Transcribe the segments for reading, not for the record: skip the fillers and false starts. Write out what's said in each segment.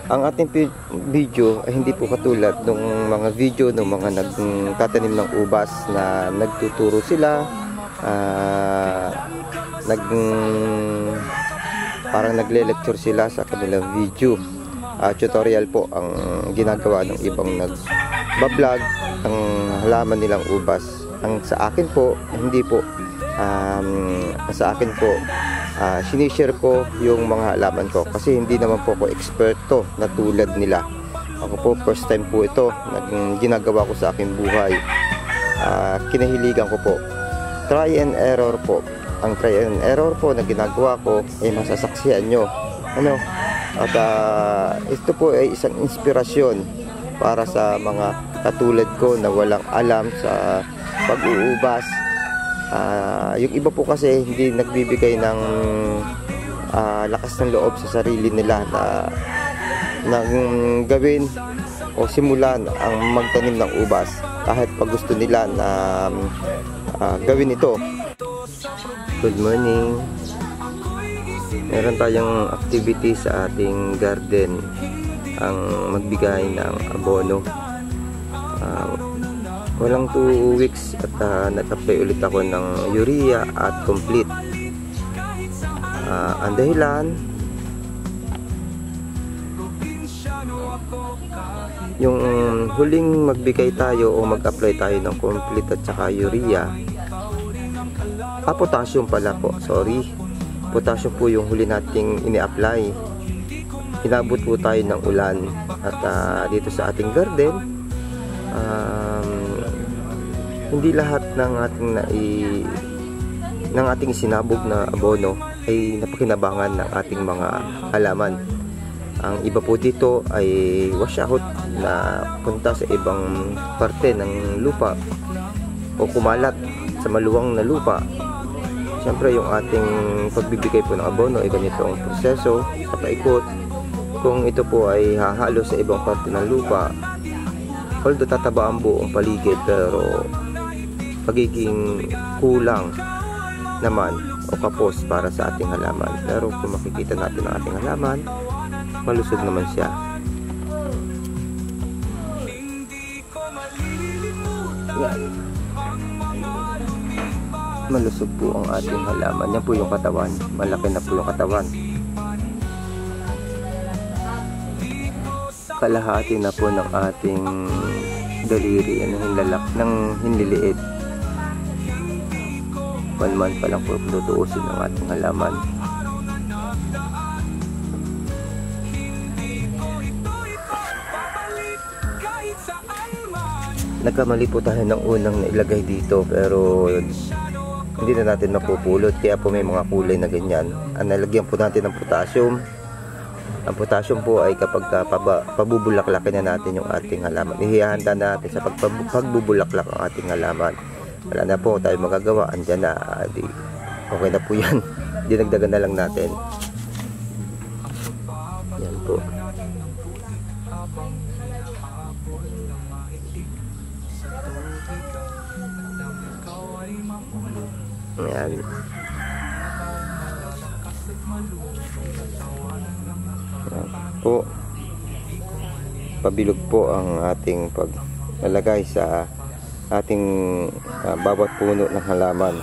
Ang ating video ay hindi po katulad ng mga video ng mga nagtatanim ng ubas na nagtuturo sila, parang nagle-lecture sila sa kanilang video. Tutorial po ang ginagawa ng ibang nag-vlog ang halaman nilang ubas. Ang sa akin po, hindi po. Sa akin po, sinishare ko yung mga halaman ko kasi hindi naman po ako eksperto na tulad nila. Ako po, first time po ito ginagawa ko sa aking buhay. Kinahiligan ko po. Try and error po. Ang try and error po na ginagawa ko ay masasaksihan nyo. At ito po ay isang inspirasyon para sa mga katulad ko na walang alam sa pag-uubas. Yung iba po kasi hindi nagbibigay ng lakas ng loob sa sarili nila na gawin o simulan ang magtanim ng ubas kahit pag gusto nila na gawin ito. Good morning. Meron tayong activity sa ating garden, ang magbigay ng abono. Walang 2 weeks at nag-apply ulit ako ng urea at complete. Ang dahilan, yung huling magbigay tayo o mag-apply tayo ng complete at saka urea, potassium pala po, sorry. Potassium po yung huli nating ini-apply. Inabot po tayo ng ulan at dito sa ating garden, hindi lahat ng ating sinabog na abono ay napakinabangan ng ating mga halaman. Ang iba po dito ay wash out na punta sa ibang parte ng lupa o kumalat sa maluwang na lupa. Siyempre yung ating pagbibigay po ng abono ay ganito ang proseso sa paikot. Kung ito po ay hahalo sa ibang parte ng lupa, although tataba ang buong paligid, pero pagiging kulang naman o kapos para sa ating halaman. Pero kung makikita natin ang ating halaman, malusog naman siya. Yan. Malusog po ang ating halaman. Yan po yung katawan. Malaki na po yung katawan. Kalahati na po ng ating daliri ng hinliliit. 1 month pa lang po tutuusin ng ating halaman. Nagkamali po tayo ng unang nailagay dito, pero hindi na natin napupulot, kaya po may mga kulay na ganyan. Nalagyan po natin ng potassium. Ang potassium po ay kapag pabubulaklakin na natin yung ating halaman, ihihanda natin sa pagbubulaklak ang ating halaman. Wala na po tayo magagawa, andyan na, okay na po yan. Dinagdagan na lang natin. Yan po. Ayan. Ayan po. Pabilog po ang ating paglalagay sa ating bawat puno ng halaman.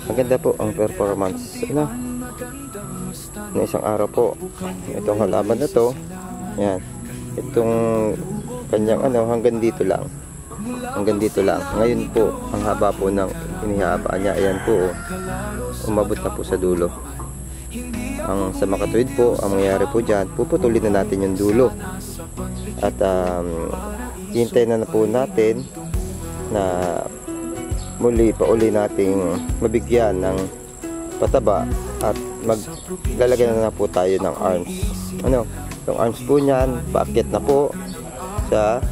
Maganda po ang performance na isang araw po. Itong halaman na to, yan, itong kanyang hanggang dito lang, ngayon po ang haba po ng inihaba niya. Ayan po, umabot na po sa dulo. Ang sa makatuwid po, ang mangyayari po dyan, puputulin na natin yung dulo at hintayin na po natin na muli nating mabigyan ng pataba at maglalagay na po tayo ng arms. Yung arms po niyan, paakyat na po sa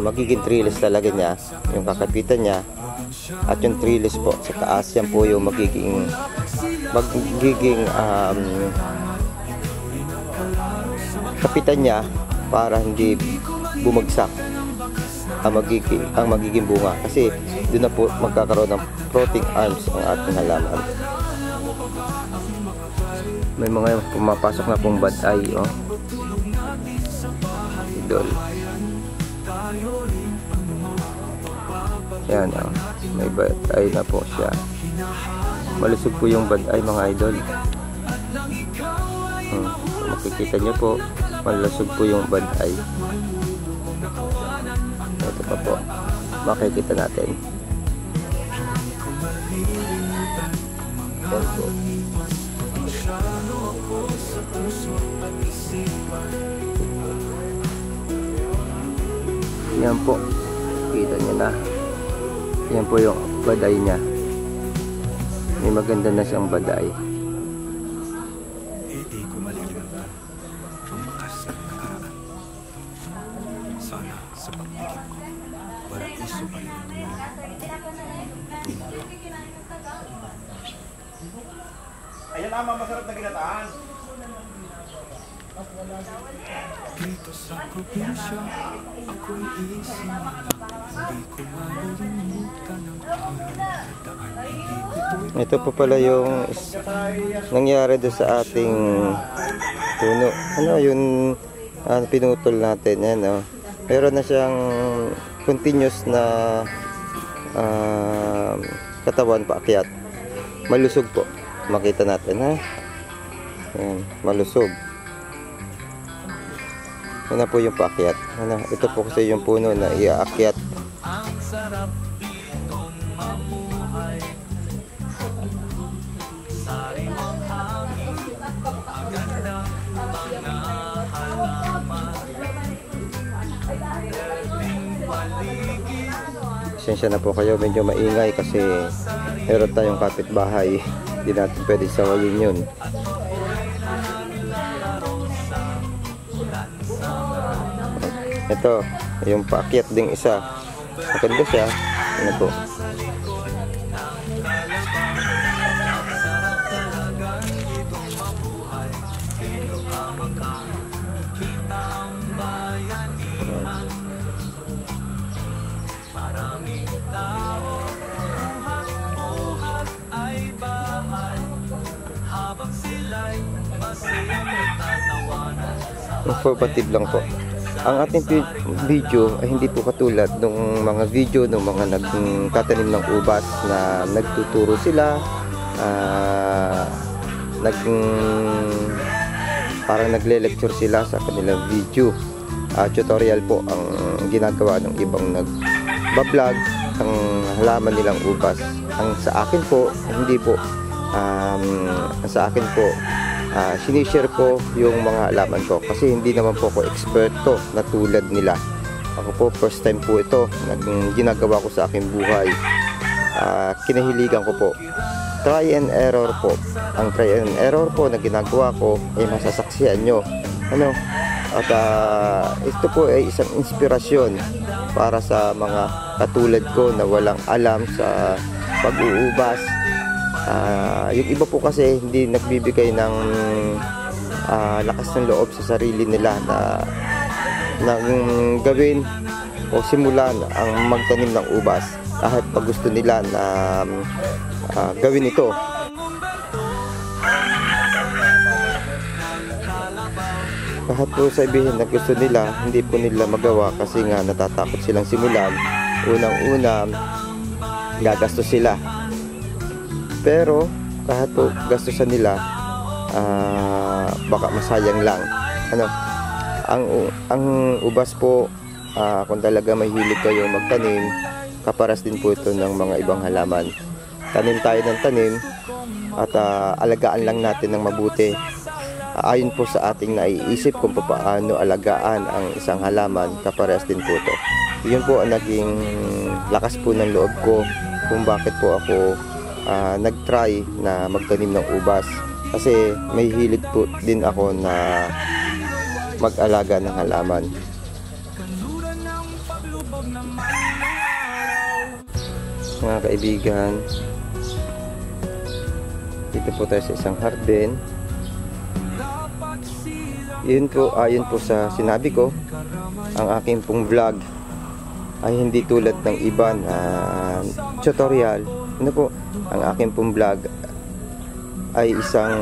magiging trellis talaga niya, yung kakapitan niya, at yung trellis po sa taas, yan po yung magiging kapitan niya para hindi bumagsak ang magiging bunga, kasi doon na po magkakaroon ng fruiting arms ang ating halaman. May mga pumapasok na pong bad eye, oh. Idol. Yan, oh. May bad eye na po siya. Malusog po yung bad eye, mga idol. Makikita nyo po, malusog po yung bad eye. Ito pa po, makikita natin. Yan po. Yan po, kita nyo na. Yan po yung baday niya. May maganda na siyang baday. Hindi ko malilimutan ang makas ng nakaraan. Sana sa pag-ibig ko, walang iso pa rin ang Ayan naman, masarap na ginataan. dito sa probinsya, ako'y isip. Hindi ko malilimutan ang daan. Ito po pala yung nangyari doon sa ating puno. Ano yung pinutol natin. Yan, oh. Meron na siyang continuous na katawan paakyat. Malusog po. Makita natin, ha. Yan, malusog. Yan na po yung paakyat. Ano, ito po kasi yung puno na iaakyat. Ang sarap ditong mamuhay. Sariwang hangin, ang ganda mga halaman. Dating paligid. Pasensya na po kayo, medyo maingay kasi meron tayong kapitbahay. Hindi natin pwede sawayin yun. Ito, yung paakyat ding isa. Maganda siya. Ano po? Informative lang po. Ang ating video ay hindi po katulad ng mga video ng mga nagtatanim ng ubas na nagtuturo sila, parang nagle-lecture sila sa kanilang video. Tutorial po ang ginagawa ng ibang nag-vlog ang halaman nilang ubas. Ang sa akin po, hindi po. Sa akin po, sinishare ko yung mga halaman ko kasi hindi naman po ako eksperto na tulad nila. Ako po first time po ito ginagawa ko sa aking buhay. Kinahiligan ko po, try and error po. Ang try and error po na ginagawa ko ay masasaksihan nyo, ano? At ito po ay isang inspirasyon para sa mga katulad ko na walang alam sa pag-uubas. Yung iba po kasi hindi nagbibigay ng lakas ng loob sa sarili nila na gawin o simulan ang magtanim ng ubas kahit pag gusto nila na gawin ito. Kahit po sabihin na gusto nila, hindi po nila magawa kasi nga natatakot silang simulan. Unang-una, gagastos sila. Pero kahit po gastusan nila, baka masayang lang. Ano, ang ubas po, kung talaga may hilig kayo magtanim, kaparas din po ito ng mga ibang halaman. Tanim tayo ng tanim at alagaan lang natin ng mabuti. Ayon po sa ating naiisip kung paano alagaan ang isang halaman, kapares din po ito. Yun po ang naging lakas po ng loob ko kung bakit po ako nag-try na magtanim ng ubas, kasi may hilig po din ako na mag-alaga ng halaman. Mga kaibigan, dito po tayo sa isang hardin. yun po, ayon po sa sinabi ko, ang aking pong vlog ay hindi tulad ng iba na tutorial. Ano po, ang aking pong vlog ay isang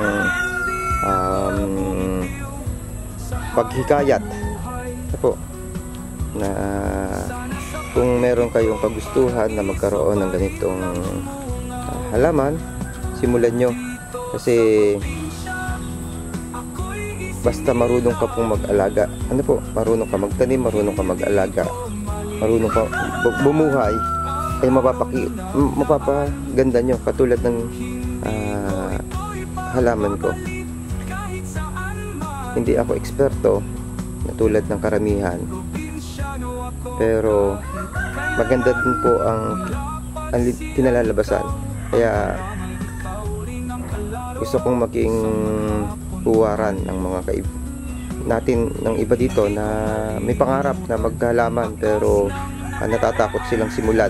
paghikayat. Ano po, na kung meron kayong kagustuhan na magkaroon ng ganitong halaman, simulan nyo. Kasi basta marunong ka pong mag-alaga, ano po, marunong ka magtanim, marunong ka mag-alaga, marunong ka bumuhay, ay mapapaganda nyo, katulad ng halaman ko. Hindi ako eksperto na tulad ng karamihan, pero maganda din po ang kinalalabasan. Kaya gusto kong maging huwaran ng mga natin ng iba dito na may pangarap na maghalaman, pero natatakot silang simulan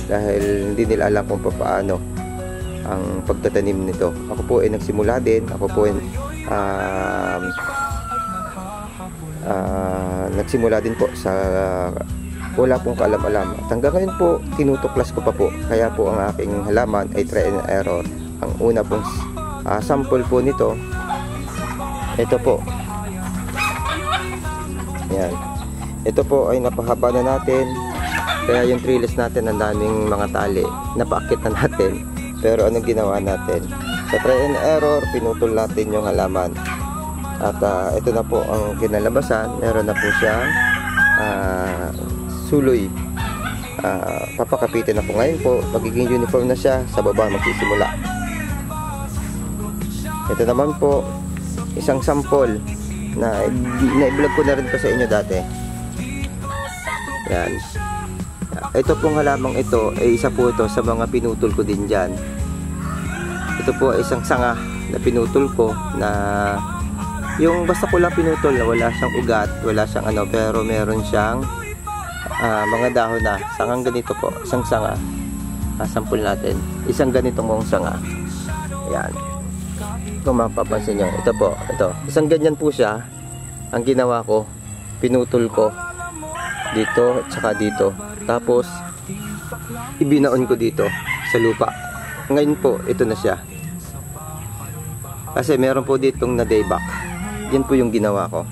dahil hindi nila alam kung paano ang pagtatanim nito. Ako po ay nagsimula din. Ako po ay nagsimula din po sa wala pong kaalam-alam. At hanggang ngayon po, tinutuklas ko pa po. Kaya po ang aking halaman ay try and error. Ang una pong sample po nito, ito po. Yan. Ito po ay napahaba na natin. Kaya yung trellis natin, ang daming mga tali, napaakit na natin. Pero anong ginawa natin? Sa try and error, pinutol natin yung halaman. At ito na po ang kinalabasan. Meron na po siyang suloy. Papakapitin na po ngayon po. Magiging uniform na siya. Sa baba magsisimula. Ito naman po, isang sample na i-vlog ko na rin po sa inyo dati. Yan. Ito pong halamang ito ay isa po ito sa mga pinutol ko din dyan. Ito po ay isang sanga na pinutol ko, na yung basta ko lang pinutol, na wala siyang ugat, wala siyang ano, pero meron siyang mga dahon na sangang ganito po, isang sanga. Sample natin, isang ganitong mong sanga. Ayan, kung mapapansin nyo, ito po, ito, isang ganyan po siya. Ang ginawa ko, pinutol ko dito at saka dito, tapos ibinaon ko dito sa lupa. Ngayon po, ito na siya, kasi meron po ditong na dayback. Yan po yung ginawa ko,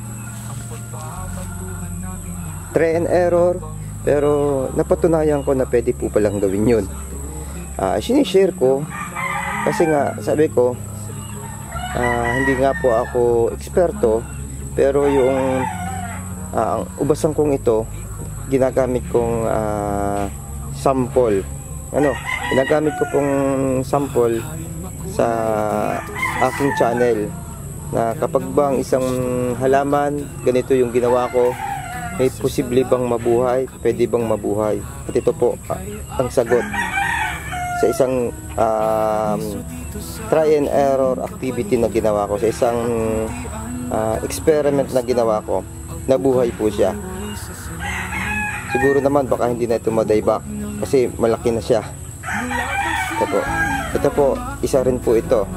try and error, pero napatunayan ko na pwede po palang gawin yun. Sinishare ko kasi nga sabi ko, hindi nga po ako eksperto, pero yung ang ubasan kong ito, ginagamit kong sample. Ginagamit ko pong sample sa aking channel, na kapag bang isang halaman, ganito yung ginawa ko, may posible bang mabuhay, pwede bang mabuhay. At ito po ang sagot sa isang try and error activity na ginawa ko, sa isang experiment na ginawa ko, nabuhay po siya. Siguro naman baka hindi na ito madayback kasi malaki na siya. Ito po, isa rin po ito.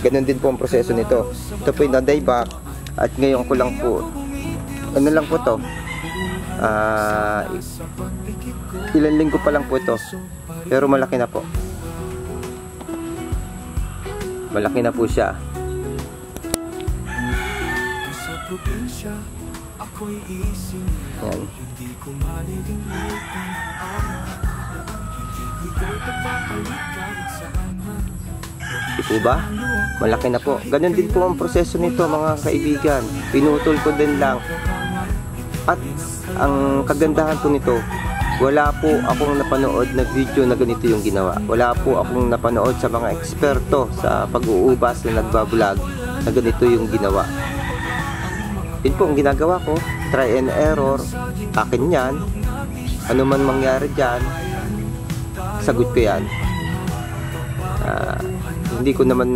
Ganun din po ang proseso nito. Ito po yung nadayback, at ngayon ko lang po, ano lang po to, ilan linggo pa lang po ito, pero malaki na po. Malaki na po siya. Yan. Ito ba? Malaki na po. Ganun din po ang proseso nito, mga kaibigan. Pinutol ko din lang. At ang kagandahan po nito, wala po akong napanood na video na ganito yung ginawa. Wala po akong napanood sa mga eksperto sa pag-uubas na nagbablog na ganito yung ginawa. Yun po ang ginagawa ko, try and error. Akin yan. Ano man mangyari dyan, sagot ko yan. Hindi ko naman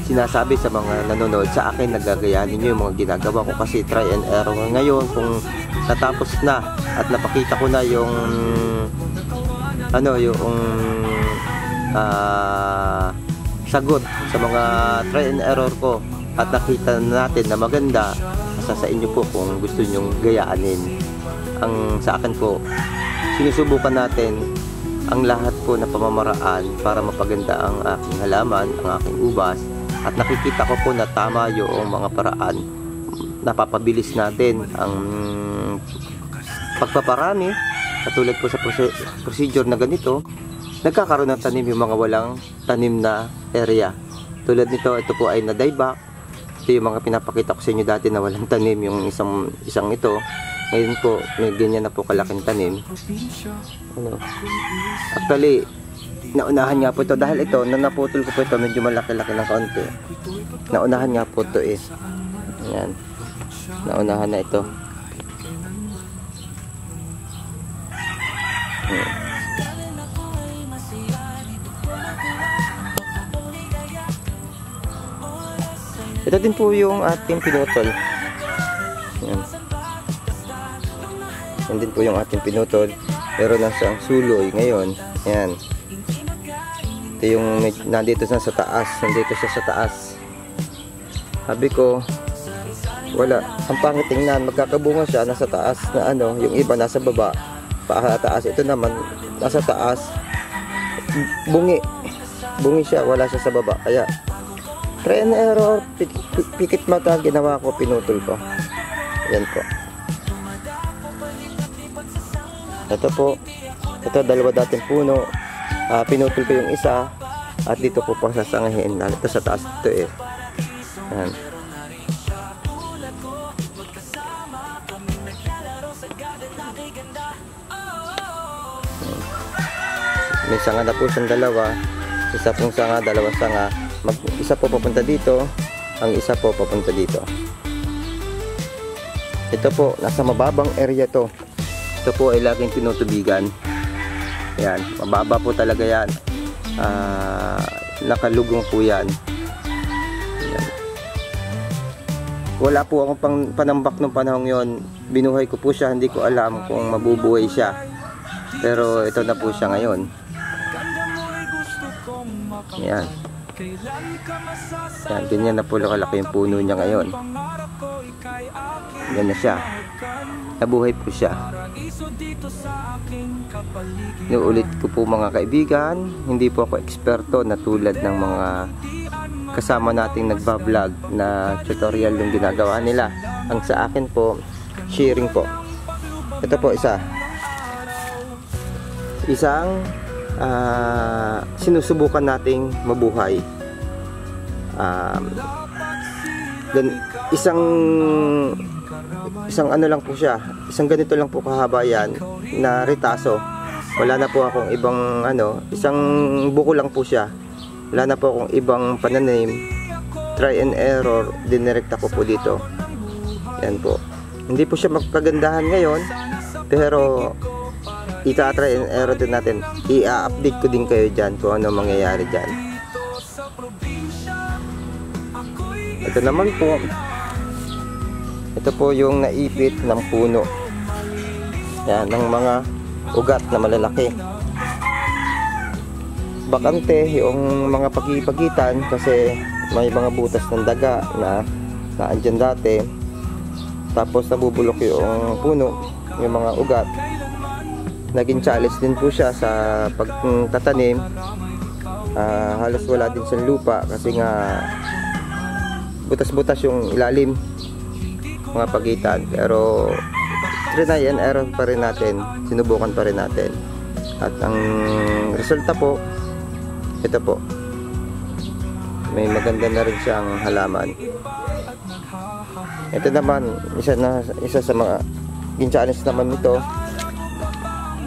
sinasabi sa mga nanonood sa akin na gagayahin nyo yung mga ginagawa ko, kasi try and error ngayon. Kung natapos na at napakita ko na yung sagot sa mga try and error ko, at nakita natin na maganda, sa inyo po kung gusto nyong gayaanin. Ang sa akin po, sinusubukan natin ang lahat po na pamamaraan para mapaganda ang aking halaman, ang aking ubas, at nakikita ko po na tama yung mga paraan. Napapabilis natin ang pagpaparami, katulad po sa procedure na ganito, nagkakaroon ng tanim yung mga walang tanim na area. Tulad nito, ito po ay na-dieback. Ito yung mga pinapakita ko sa inyo dati na walang tanim, yung isang ito. Ngayon po, may ganyan na po kalaking tanim. Ano? Actually, naunahan nga po ito. Dahil ito, na naputol ko po ito, medyo malaki-laki ng kaunti. Naunahan nga po ito eh. Ayan. Naunahan na ito. Ito din po yung ating pinutol. Ayan. Yan din po yung ating pinutol. Pero nasa ang suloy ngayon. Ayan. Ito yung nandito sa taas. Nandito siya sa taas. Sabi ko, wala. Ang pangit tingnan. Magkakabunga siya. Nasa taas na ano. Yung iba nasa baba. Taas. Ito naman nasa taas. Bungi. Bungi siya. Wala siya sa baba. Kaya try and error, pikit mata ginawa ko, pinutol ko. Yan po. Ito po, ito dalawa dating puno. Pinutol ko yung isa at dito ko pa sasangahin. Ito sa taas ito eh. Yan. May sanga na po siyang dalawa. Isa pong sanga, dalawang sanga. Isa po papunta dito, ang isa po papunta dito. Ito po, nasa mababang area to. Ito po ay laging tinutubigan. Yan, mababa po talaga yan. Nakalugong po yan. Yan. Wala po akong panambak ng panahong yon. Binuhay ko po siya, hindi ko alam kung mabubuhay siya. Pero ito na po siya ngayon. Yan. Yan, ganyan na po kalaki yung puno niya ngayon. Yan na siya. Nabuhay po siya. Inuulit ko po mga kaibigan, hindi po ako eksperto na tulad ng mga kasama nating nagbablog na tutorial yung ginagawa nila. Ang sa akin po, sharing po. Ito po isang sinusubukan nating mabuhay. Isang ano lang po siya, isang ganito lang po kahaba yan na retaso. Wala na po akong ibang ano, isang buko lang po siya. Wala na po akong ibang pananim. Try and error, dinirekta ko po dito. Yan po. Hindi po siya magkagandahan ngayon, pero ita-try and error din natin. I-update ko din kayo dyan kung ano mangyayari dyan. Ito naman po, ito po yung naipit ng puno. Yan, ng mga ugat na malalaki. Bakante yung mga pagitan kasi may mga butas ng daga na naandyan dati. Tapos nabubulok yung puno, yung mga ugat. Naging challenge din po siya sa pagtatanim. Halos wala din sa lupa kasi nga butas-butas yung ilalim, mga pagitan. Pero try and error pa rin natin, sinubukan pa rin natin. At ang resulta po, ito po, may maganda na rin siyang halaman. Ito naman, isa sa mga challenge naman nito,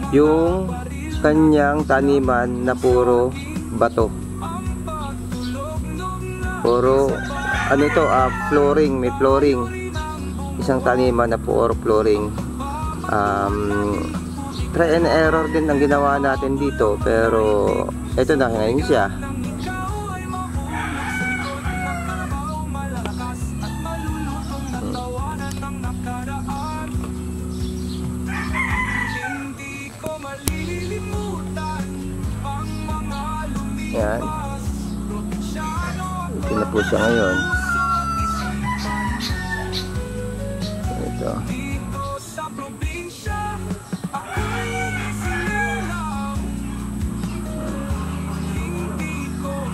yung kanyang taniman na puro bato. Puro ano ito, flooring, may flooring. Isang taniman na puro flooring. Try and error din ang ginawa natin dito, pero ito na ngayon siya. Yan. Ito na po siya ngayon. dito.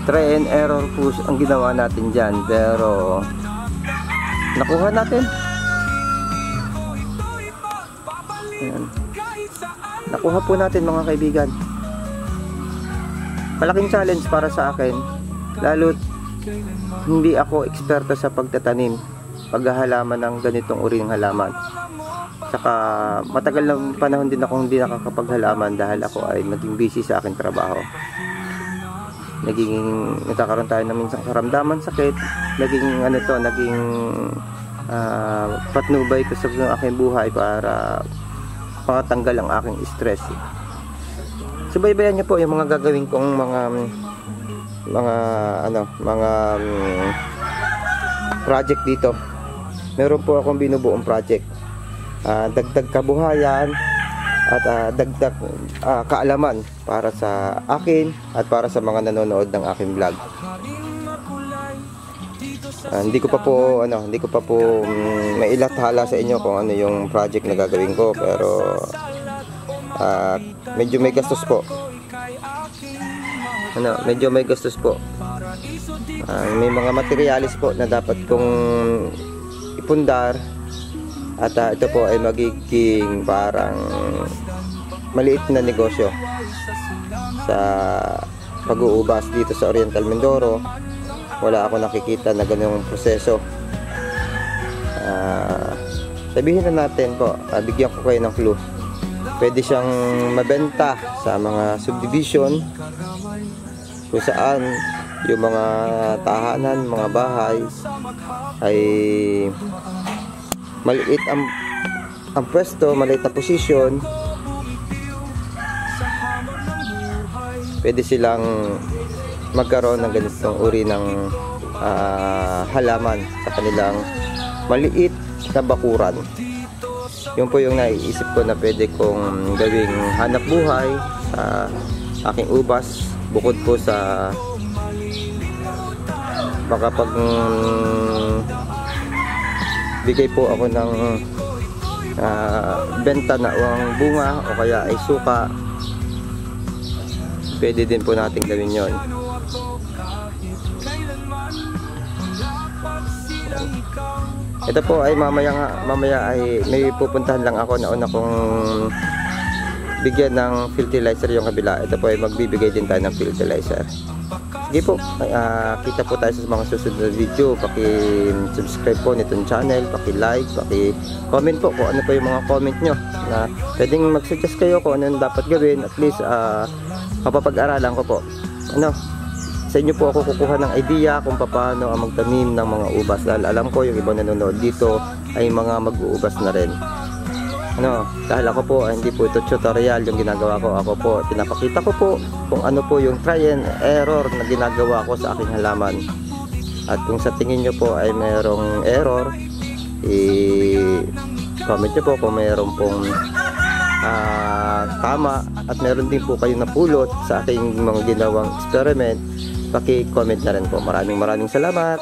Try and error po ang ginawa natin dyan, pero nakuha natin. Ayan. Nakuha po natin mga kaibigan. Malaking challenge para sa akin, lalo't hindi ako eksperto sa pagtatanim, paghahalaman ng ganitong uri ng halaman. Saka matagal na panahon din ako hindi nakakapaghalaman dahil ako ay naging busy sa aking trabaho. Nagkakaroon tayo ng minsang karamdaman, sakit, naging patnubay ko sa aking buhay para patanggal ang aking stress. Subaybayan niyo po yung mga gagawin kong mga project dito. Meron po akong binubuong project. Dagdag kabuhayan at dagdag kaalaman para sa akin at para sa mga nanonood ng aking vlog. Hindi ko pa po mailathala sa inyo kung ano yung project na gagawin ko, pero medyo may gastos po. Medyo may gastos po. May mga materialis po na dapat kong ipundar. At ito po ay magiging parang maliit na negosyo sa pag-uubas dito sa Oriental Mindoro. Wala ako nakikita na ganung proseso. Sabihin na natin po, bigyan ko kayo ng clue. Pwede siyang mabenta sa mga subdivision kung saan yung mga tahanan, mga bahay ay maliit ang pwesto, maliit na posisyon. Pwede silang magkaroon ng ganitong uri ng halaman sa kanilang maliit na bakuran. Yun po yung naiisip ko na pwede kong gawing hanap buhay sa aking ubas, bukod po sa makapag bigay po ako ng benta na ang bunga o kaya ay suka. Pwede din po natin gawin yon. Ito po ay mamaya ay may pupuntahan lang ako, na una kong bigyan ng fertilizer yung kabila. Ito po ay magbibigay din tayo ng fertilizer. Sige po, kita po tayo sa mga susunod na video. Paki-subscribe po nitong channel, paki-like, paki-comment po kung ano po yung mga comment nyo na pwedeng mag-suggest kayo kung ano yung dapat gawin. At least mapapag-aralan ko po. Sa inyo po ako kukuha ng idea kung paano ang magtanim ng mga ubas, dahil alam ko yung ibang nanonood dito ay mga mag-uubas na rin. Dahil ako po hindi po ito tutorial yung ginagawa ko. Ako po, pinapakita ko po kung ano po yung try and error na ginagawa ko sa aking halaman. At kung sa tingin nyo po ay mayroong error, comment nyo po kung mayroong pong tama, at meron din po kayong napulot sa aking mga ginawang experiment. Paki-comment na rin po. Maraming salamat.